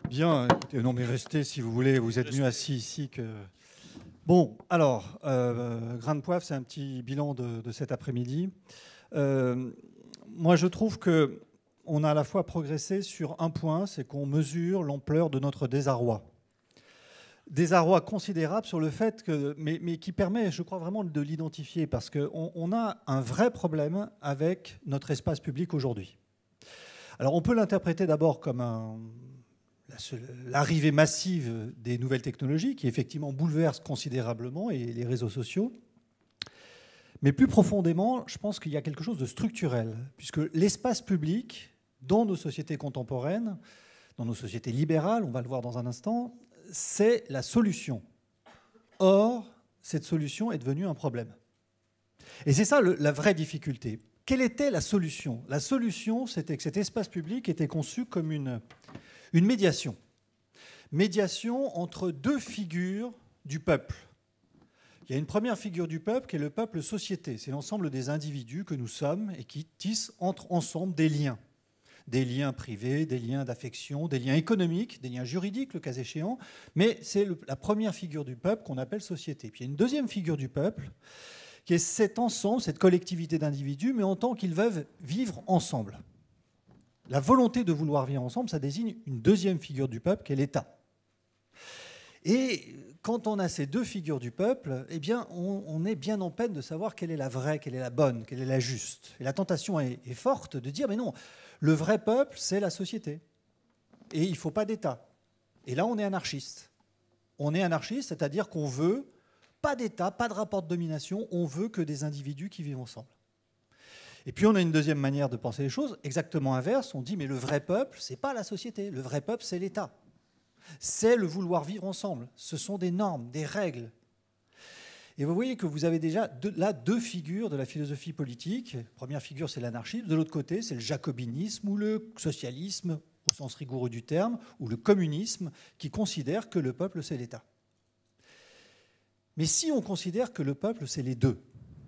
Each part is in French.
Bien, écoutez, non mais restez si vous voulez, vous êtes mieux assis ici que... Bon, alors, Grain de Poivre, c'est un petit bilan de cet après-midi. Moi, je trouve que on a à la fois progressé sur un point, c'est qu'on mesure l'ampleur de notre désarroi. Désarroi considérable sur le fait que, mais qui permet, je crois vraiment de l'identifier, parce qu'on a un vrai problème avec notre espace public aujourd'hui. Alors, on peut l'interpréter d'abord comme l'arrivée massive des nouvelles technologies qui effectivement bouleversent considérablement et les réseaux sociaux. Mais plus profondément, je pense qu'il y a quelque chose de structurel, puisque l'espace public, dans nos sociétés contemporaines, dans nos sociétés libérales, on va le voir dans un instant, c'est la solution. Or, cette solution est devenue un problème. Et c'est ça la vraie difficulté. Quelle était la solution? La solution, c'était que cet espace public était conçu comme une médiation. Médiation entre deux figures du peuple. Il y a une première figure du peuple qui est le peuple société. C'est l'ensemble des individus que nous sommes et qui tissent ensemble des liens. Des liens privés, des liens d'affection, des liens économiques, des liens juridiques, le cas échéant. Mais c'est la première figure du peuple qu'on appelle société. Puis il y a une deuxième figure du peuple qui est cet ensemble, cette collectivité d'individus, mais en tant qu'ils veulent vivre ensemble. La volonté de vouloir vivre ensemble, ça désigne une deuxième figure du peuple qui est l'État. Et quand on a ces deux figures du peuple, eh bien, on est bien en peine de savoir quelle est la vraie, quelle est la bonne, quelle est la juste. Et la tentation est forte de dire, mais non, le vrai peuple, c'est la société. Et il ne faut pas d'État. Et là, on est anarchiste. On est anarchiste, c'est-à-dire qu'on veut pas d'État, pas de rapport de domination, on veut que des individus qui vivent ensemble. Et puis on a une deuxième manière de penser les choses, exactement inverse. On dit, mais le vrai peuple, ce n'est pas la société. Le vrai peuple, c'est l'État. C'est le vouloir vivre ensemble. Ce sont des normes, des règles. Et vous voyez que vous avez déjà là deux figures de la philosophie politique. La première figure, c'est l'anarchisme. De l'autre côté, c'est le jacobinisme ou le socialisme, au sens rigoureux du terme, ou le communisme, qui considère que le peuple, c'est l'État. Mais si on considère que le peuple, c'est les deux,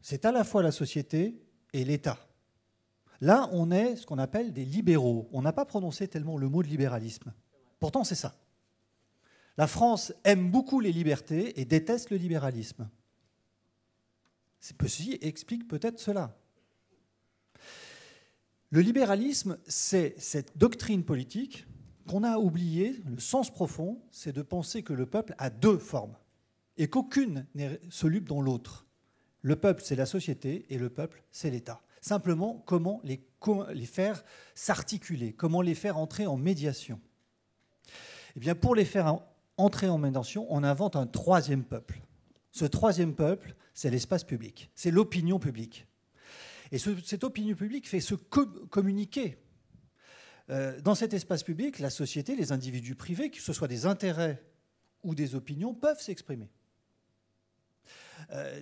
c'est à la fois la société et l'État. Là, on est ce qu'on appelle des libéraux. On n'a pas prononcé tellement le mot de libéralisme. Pourtant, c'est ça. La France aime beaucoup les libertés et déteste le libéralisme. Ceci explique peut-être cela. Le libéralisme, c'est cette doctrine politique qu'on a oubliée. Le sens profond, c'est de penser que le peuple a deux formes et qu'aucune n'est soluble dans l'autre. Le peuple, c'est la société et le peuple, c'est l'État. Simplement, comment les faire s'articuler, comment les faire entrer en médiation. Eh bien, pour les faire entrer en médiation, on invente un troisième peuple. Ce troisième peuple, c'est l'espace public, c'est l'opinion publique. Et cette opinion publique fait se communiquer. Dans cet espace public, la société, les individus privés, que ce soit des intérêts ou des opinions, peuvent s'exprimer.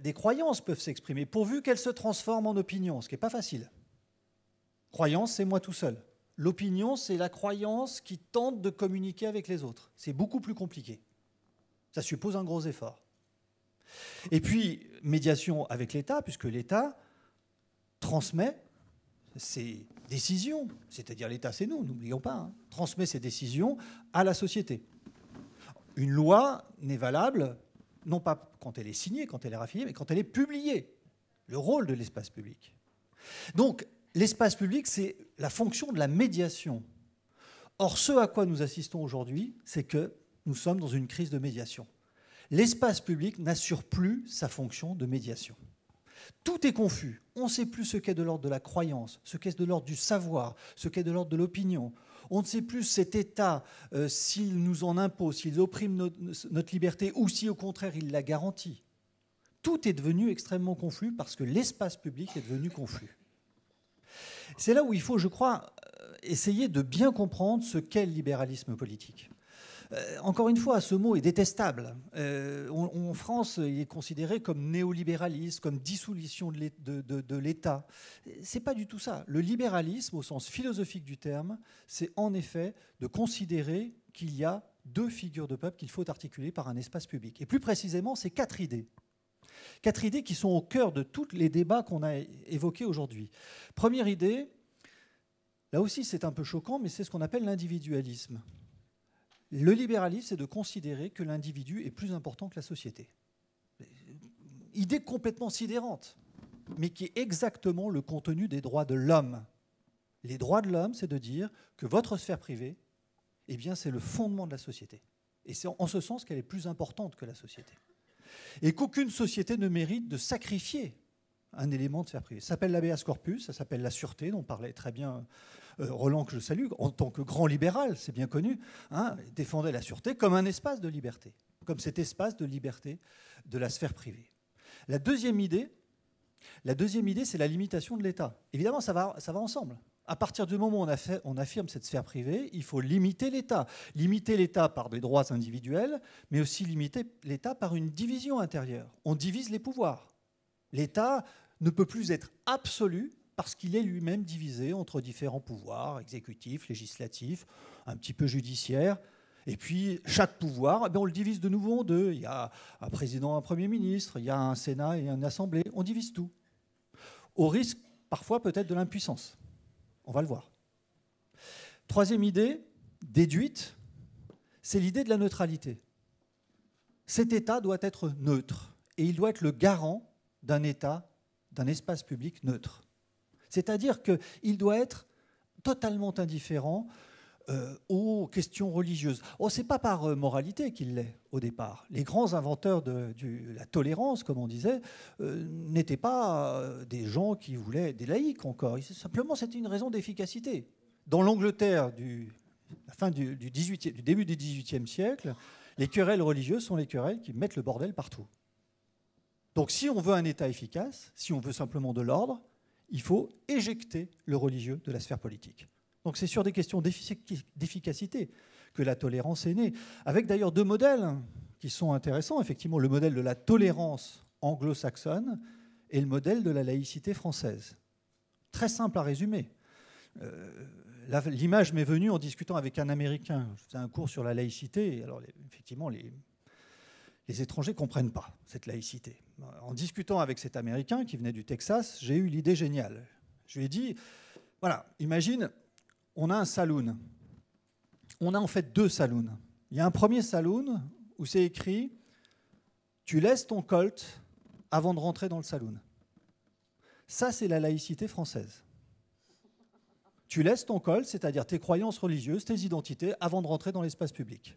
Des croyances peuvent s'exprimer, pourvu qu'elles se transforment en opinion, ce qui n'est pas facile. Croyance, c'est moi tout seul. L'opinion, c'est la croyance qui tente de communiquer avec les autres. C'est beaucoup plus compliqué. Ça suppose un gros effort. Et puis, médiation avec l'État, puisque l'État transmet ses décisions, c'est-à-dire l'État, c'est nous, n'oublions pas, hein, transmet ses décisions à la société. Une loi n'est valable, non pas quand elle est signée, quand elle est raffinée, mais quand elle est publiée. Le rôle de l'espace public. Donc, l'espace public, c'est la fonction de la médiation. Or, ce à quoi nous assistons aujourd'hui, c'est que nous sommes dans une crise de médiation. L'espace public n'assure plus sa fonction de médiation. Tout est confus. On ne sait plus ce qu'est de l'ordre de la croyance, ce qu'est de l'ordre du savoir, ce qu'est de l'ordre de l'opinion. On ne sait plus cet État, s'il nous en impose, s'il opprime notre liberté ou si au contraire il la garantit. Tout est devenu extrêmement confus parce que l'espace public est devenu confus. C'est là où il faut, je crois, essayer de bien comprendre ce qu'est le libéralisme politique. Encore une fois, ce mot est détestable. En France, il est considéré comme néolibéralisme, comme dissolution de l'État. Ce n'est pas du tout ça. Le libéralisme, au sens philosophique du terme, c'est en effet de considérer qu'il y a deux figures de peuple qu'il faut articuler par un espace public. Et plus précisément, c'est quatre idées. Quatre idées qui sont au cœur de tous les débats qu'on a évoqués aujourd'hui. Première idée, là aussi c'est un peu choquant, mais c'est ce qu'on appelle l'individualisme. Le libéralisme, c'est de considérer que l'individu est plus important que la société. Idée complètement sidérante, mais qui est exactement le contenu des droits de l'homme. Les droits de l'homme, c'est de dire que votre sphère privée, eh bien, c'est le fondement de la société. Et c'est en ce sens qu'elle est plus importante que la société. Et qu'aucune société ne mérite de sacrifier un élément de sphère privée. Ça s'appelle l'habeas corpus, ça s'appelle la sûreté, dont parlait très bien Roland, que je salue, en tant que grand libéral, c'est bien connu, hein, défendait la sûreté comme un espace de liberté, comme cet espace de liberté de la sphère privée. La deuxième idée, c'est la limitation de l'État. Évidemment, ça va ensemble. À partir du moment où on affirme cette sphère privée, il faut limiter l'État. Limiter l'État par des droits individuels, mais aussi limiter l'État par une division intérieure. On divise les pouvoirs. L'État ne peut plus être absolu parce qu'il est lui-même divisé entre différents pouvoirs, exécutifs, législatifs, un petit peu judiciaires. Et puis, chaque pouvoir, on le divise de nouveau en deux. Il y a un président, un Premier ministre, il y a un Sénat et une Assemblée. On divise tout. Au risque, parfois, peut-être de l'impuissance. On va le voir. Troisième idée, déduite, c'est l'idée de la neutralité. Cet État doit être neutre. Et il doit être le garant d'un État, d'un espace public neutre. C'est-à-dire qu'il doit être totalement indifférent aux questions religieuses. Oh, ce n'est pas par moralité qu'il l'est au départ. Les grands inventeurs de la tolérance, comme on disait, n'étaient pas des gens qui voulaient des laïcs encore. Simplement, c'était une raison d'efficacité. Dans l'Angleterre du début du XVIIIe siècle, les querelles religieuses sont les querelles qui mettent le bordel partout. Donc si on veut un État efficace, si on veut simplement de l'ordre, il faut éjecter le religieux de la sphère politique. Donc c'est sur des questions d'efficacité que la tolérance est née, avec d'ailleurs deux modèles qui sont intéressants. Effectivement, le modèle de la tolérance anglo-saxonne et le modèle de la laïcité française. Très simple à résumer. L'image m'est venue en discutant avec un Américain. Je faisais un cours sur la laïcité. Alors, effectivement, les étrangers ne comprennent pas cette laïcité. En discutant avec cet Américain qui venait du Texas, j'ai eu l'idée géniale. Je lui ai dit, voilà, imagine, on a un saloon. On a en fait deux saloons. Il y a un premier saloon où c'est écrit « Tu laisses ton colt avant de rentrer dans le saloon ». Ça, c'est la laïcité française. Tu laisses ton colt, c'est-à-dire tes croyances religieuses, tes identités, avant de rentrer dans l'espace public.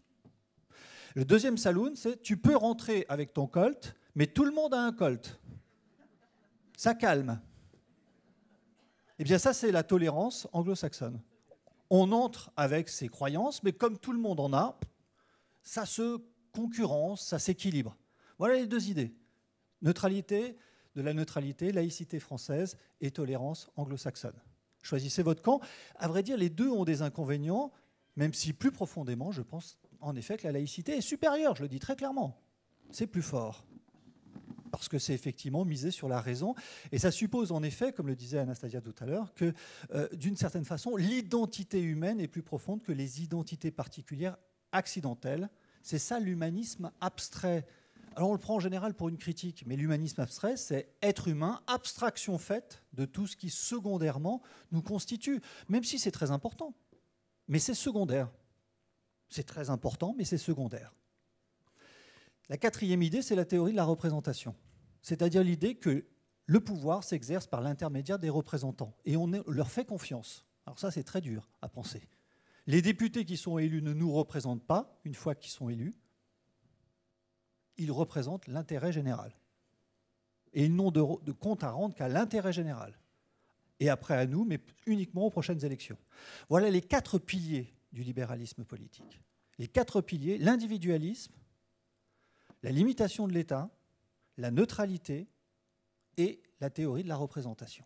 Le deuxième saloon, c'est « Tu peux rentrer avec ton colt, mais tout le monde a un colt ». Ça calme. Eh bien, ça, c'est la tolérance anglo-saxonne. On entre avec ses croyances, mais comme tout le monde en a, ça se concurrence, ça s'équilibre. Voilà les deux idées. Neutralité, de la neutralité, laïcité française et tolérance anglo-saxonne. Choisissez votre camp. À vrai dire, les deux ont des inconvénients, même si plus profondément, je pense en effet que la laïcité est supérieure, je le dis très clairement. C'est plus fort. Parce que c'est effectivement misé sur la raison. Et ça suppose en effet, comme le disait Anastasia tout à l'heure, que d'une certaine façon, l'identité humaine est plus profonde que les identités particulières accidentelles. C'est ça l'humanisme abstrait. Alors on le prend en général pour une critique, mais l'humanisme abstrait, c'est être humain, abstraction faite de tout ce qui secondairement nous constitue, même si c'est très important. Mais c'est secondaire. C'est très important, mais c'est secondaire. La quatrième idée, c'est la théorie de la représentation. C'est-à-dire l'idée que le pouvoir s'exerce par l'intermédiaire des représentants. Et on leur fait confiance. Alors ça, c'est très dur à penser. Les députés qui sont élus ne nous représentent pas, une fois qu'ils sont élus. Ils représentent l'intérêt général. Et ils n'ont de compte à rendre qu'à l'intérêt général. Et après à nous, mais uniquement aux prochaines élections. Voilà les quatre piliers du libéralisme politique. Les quatre piliers, l'individualisme, la limitation de l'État, la neutralité et la théorie de la représentation.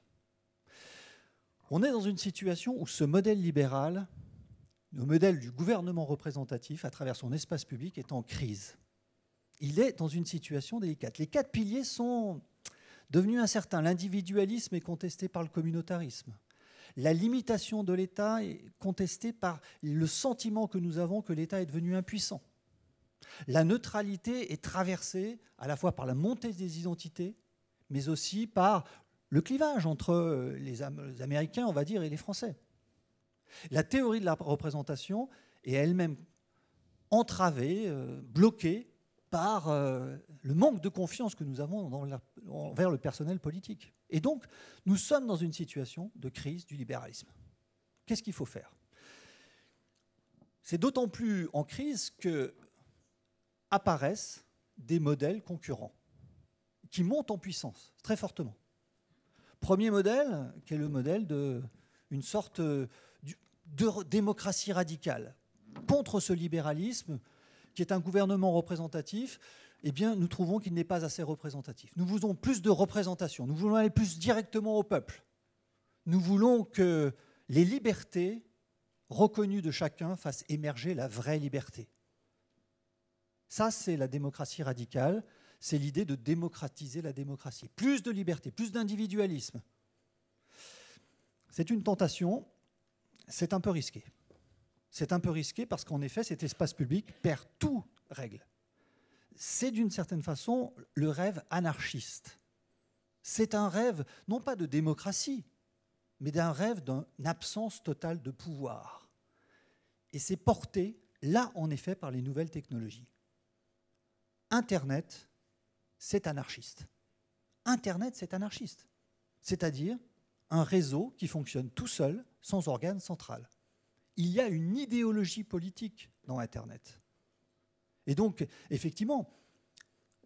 On est dans une situation où ce modèle libéral, le modèle du gouvernement représentatif à travers son espace public est en crise. Il est dans une situation délicate. Les quatre piliers sont devenus incertains. L'individualisme est contesté par le communautarisme. La limitation de l'État est contestée par le sentiment que nous avons que l'État est devenu impuissant. La neutralité est traversée à la fois par la montée des identités, mais aussi par le clivage entre les Américains, on va dire, et les Français. La théorie de la représentation est elle-même entravés, bloqués par le manque de confiance que nous avons envers le personnel politique. Et donc, nous sommes dans une situation de crise du libéralisme. Qu'est-ce qu'il faut faire? C'est d'autant plus en crise que apparaissent des modèles concurrents qui montent en puissance très fortement. Premier modèle, qui est le modèle d'une sorte de démocratie radicale contre ce libéralisme qui est un gouvernement représentatif. Eh bien, nous trouvons qu'il n'est pas assez représentatif. Nous voulons plus de représentation, nous voulons aller plus directement au peuple. Nous voulons que les libertés reconnues de chacun fassent émerger la vraie liberté. Ça, c'est la démocratie radicale, c'est l'idée de démocratiser la démocratie. Plus de liberté, plus d'individualisme. C'est une tentation, c'est un peu risqué. C'est un peu risqué parce qu'en effet, cet espace public perd toute règle. C'est d'une certaine façon le rêve anarchiste. C'est un rêve, non pas de démocratie, mais d'un rêve d'une absence totale de pouvoir. Et c'est porté, là, en effet, par les nouvelles technologies. Internet, c'est anarchiste. Internet, c'est anarchiste. C'est-à-dire un réseau qui fonctionne tout seul, sans organe central. Il y a une idéologie politique dans Internet. Et donc, effectivement,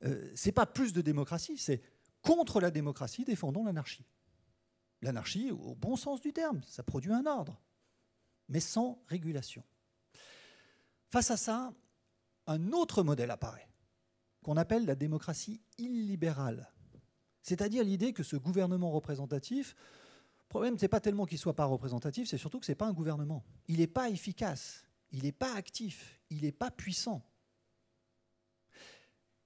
ce n'est pas plus de démocratie, c'est contre la démocratie, défendons l'anarchie. L'anarchie, au bon sens du terme, ça produit un ordre, mais sans régulation. Face à ça, un autre modèle apparaît, qu'on appelle la démocratie illibérale. C'est-à-dire l'idée que ce gouvernement représentatif, le problème, ce n'est pas tellement qu'il ne soit pas représentatif, c'est surtout que ce n'est pas un gouvernement. Il n'est pas efficace, il n'est pas actif, il n'est pas puissant.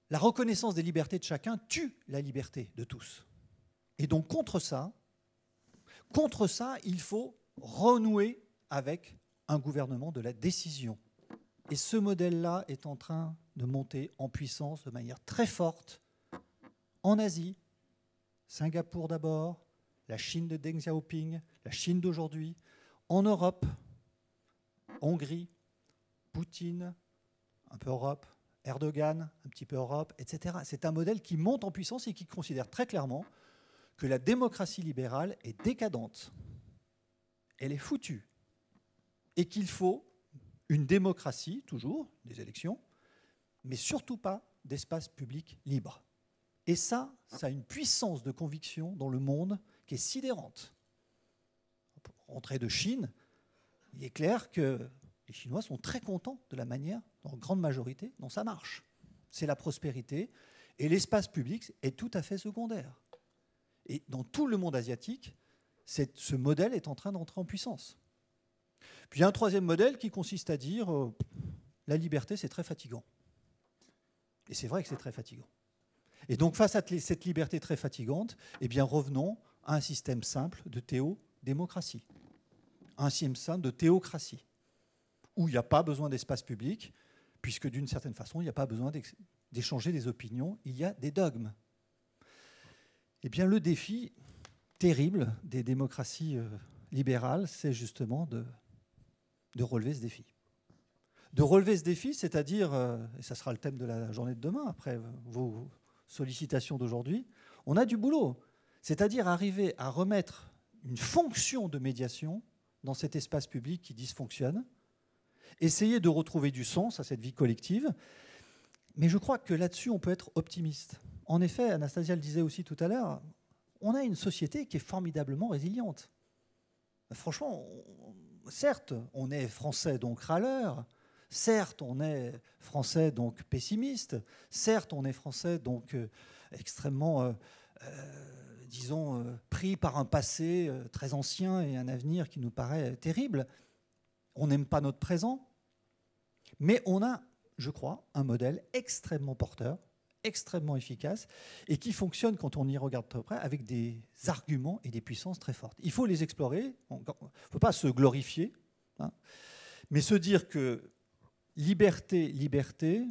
La reconnaissance des libertés de chacun tue la liberté de tous. Et donc contre ça, il faut renouer avec un gouvernement de la décision. Et ce modèle-là est en train de monter en puissance de manière très forte en Asie, Singapour d'abord, la Chine de Deng Xiaoping, la Chine d'aujourd'hui, en Europe, Hongrie, Poutine, un peu Europe, Erdogan, un petit peu Europe, etc. C'est un modèle qui monte en puissance et qui considère très clairement que la démocratie libérale est décadente. Elle est foutue. Et qu'il faut une démocratie, toujours, des élections, mais surtout pas d'espace public libre. Et ça a une puissance de conviction dans le monde qui est sidérante. Entrée de Chine, il est clair que les Chinois sont très contents de la manière, en grande majorité, dont ça marche. C'est la prospérité, et l'espace public est tout à fait secondaire. Et dans tout le monde asiatique, ce modèle est en train d'entrer en puissance. Puis il y a un troisième modèle qui consiste à dire la liberté, c'est très fatigant. Et c'est vrai que c'est très fatigant. Et donc face à cette liberté très fatigante, eh bien revenons à un système simple de théodémocratie, un système simple de théocratie, où il n'y a pas besoin d'espace public, puisque d'une certaine façon, il n'y a pas besoin d'échanger des opinions, il y a des dogmes. Eh bien le défi terrible des démocraties libérales, c'est justement de relever ce défi. De relever ce défi, c'est-à-dire, et ça sera le thème de la journée de demain, après vos sollicitations d'aujourd'hui, on a du boulot. C'est-à-dire arriver à remettre une fonction de médiation dans cet espace public qui dysfonctionne, essayer de retrouver du sens à cette vie collective. Mais je crois que là-dessus, on peut être optimiste. En effet, Anastasia le disait aussi tout à l'heure, on a une société qui est formidablement résiliente. Franchement, certes, on est français, donc râleur. Certes, on est français, donc pessimiste. Certes, on est français, donc extrêmement, disons, pris par un passé très ancien et un avenir qui nous paraît terrible. On n'aime pas notre présent. Mais on a, je crois, un modèle extrêmement porteur, extrêmement efficace et qui fonctionne, quand on y regarde très près, avec des arguments et des puissances très fortes. Il faut les explorer. Il ne faut pas se glorifier, hein, mais se dire que liberté, liberté,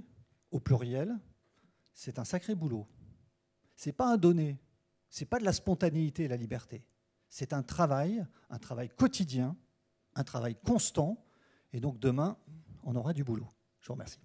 au pluriel, c'est un sacré boulot. Ce n'est pas un donné, ce n'est pas de la spontanéité, la liberté. C'est un travail quotidien, un travail constant, et donc demain, on aura du boulot. Je vous remercie.